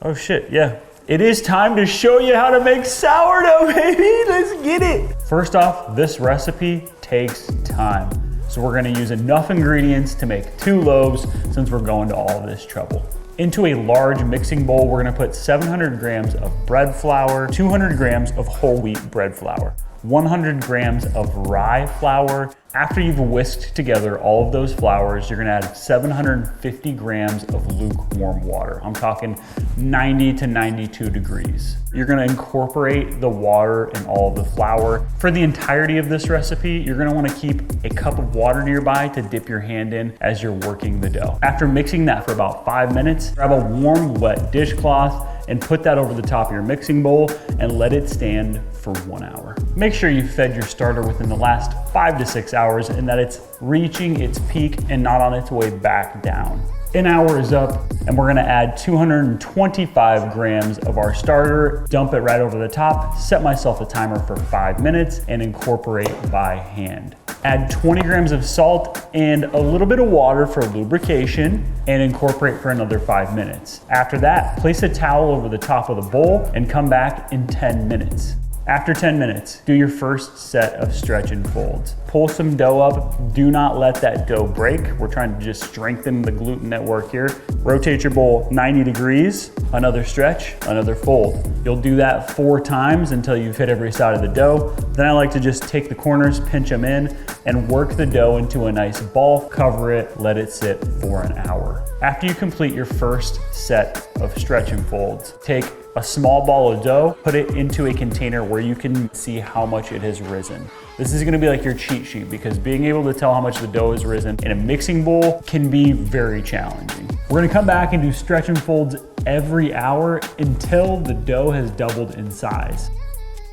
Oh shit, yeah. It is time to show you how to make sourdough, baby. Let's get it. First off, this recipe takes time. So we're gonna use enough ingredients to make 2 loaves since we're going to all of this trouble. Into a large mixing bowl, we're gonna put 700 grams of bread flour, 200 grams of whole wheat bread flour, 100 grams of rye flour. After you've whisked together all of those flours, you're gonna add 750 grams of lukewarm water. I'm talking 90 to 92 degrees. You're gonna incorporate the water in all of the flour. For the entirety of this recipe, you're gonna wanna keep a cup of water nearby to dip your hand in as you're working the dough. After mixing that for about 5 minutes, grab a warm, wet dishcloth and put that over the top of your mixing bowl and let it stand for 1 hour. Make sure you fed your starter within the last 5 to 6 hours and that it's reaching its peak and not on its way back down. An hour is up and we're gonna add 225 grams of our starter, dump it right over the top, set myself a timer for 5 minutes and incorporate by hand. Add 20 grams of salt and a little bit of water for lubrication and incorporate for another 5 minutes. After that, place a towel over the top of the bowl and come back in 10 minutes. After 10 minutes, do your first set of stretch and folds. Pull some dough up. Do not let that dough break. We're trying to just strengthen the gluten network here. Rotate your bowl 90 degrees, another stretch, another fold. You'll do that 4 times until you've hit every side of the dough. Then I like to just take the corners, pinch them in, and work the dough into a nice ball, cover it, let it sit for an hour. After you complete your first set of stretch and folds, take a small ball of dough, put it into a container where you can see how much it has risen. This is gonna be like your cheat sheet because being able to tell how much the dough has risen in a mixing bowl can be very challenging. We're gonna come back and do stretch and folds every hour until the dough has doubled in size.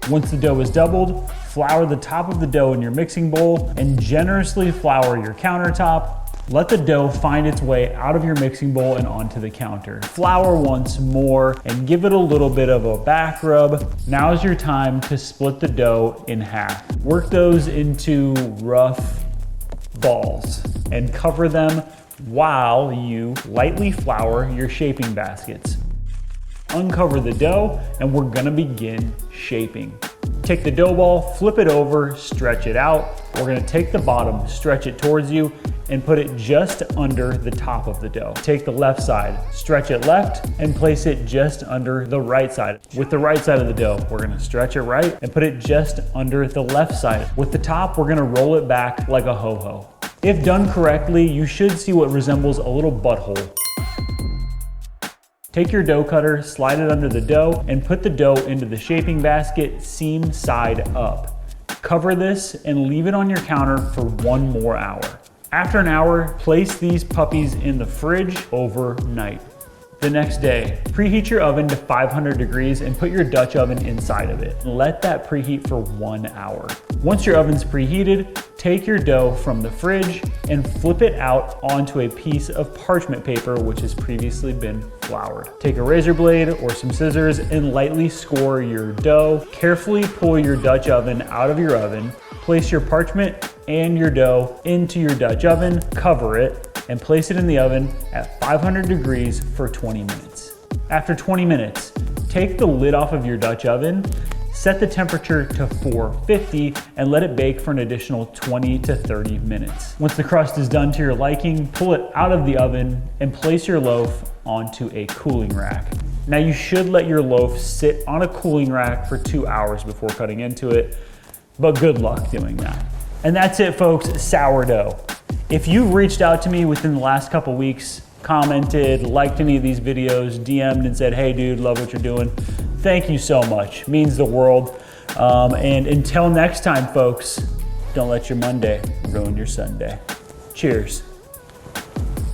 Once the dough is doubled, flour the top of the dough in your mixing bowl and generously flour your countertop. Let the dough find its way out of your mixing bowl and onto the counter. Flour once more and give it a little bit of a back rub. Now is your time to split the dough in half. Work those into rough balls and cover them while you lightly flour your shaping baskets. Uncover the dough and we're gonna begin shaping. Take the dough ball, flip it over, stretch it out. We're gonna take the bottom, stretch it towards you, and put it just under the top of the dough. Take the left side, stretch it left, and place it just under the right side. With the right side of the dough, we're gonna stretch it right and put it just under the left side. With the top, we're gonna roll it back like a ho-ho. If done correctly, you should see what resembles a little butthole. Take your dough cutter, slide it under the dough, and put the dough into the shaping basket, seam side up. Cover this and leave it on your counter for 1 more hour. After an hour, place these puppies in the fridge overnight. The next day, preheat your oven to 500 degrees and put your Dutch oven inside of it. Let that preheat for 1 hour. Once your oven's preheated, take your dough from the fridge and flip it out onto a piece of parchment paper which has previously been floured. Take a razor blade or some scissors and lightly score your dough. Carefully pull your Dutch oven out of your oven. Place your parchment and your dough into your Dutch oven, cover it, and place it in the oven at 500 degrees for 20 minutes. After 20 minutes, take the lid off of your Dutch oven, set the temperature to 450, and let it bake for an additional 20 to 30 minutes. Once the crust is done to your liking, pull it out of the oven and place your loaf onto a cooling rack. Now you should let your loaf sit on a cooling rack for 2 hours before cutting into it, but good luck doing that. And that's it, folks, sourdough. If you've reached out to me within the last couple weeks, commented, liked any of these videos, DM'd and said, hey dude, love what you're doing, thank you so much, means the world. And until next time, folks, don't let your Monday ruin your Sunday. Cheers.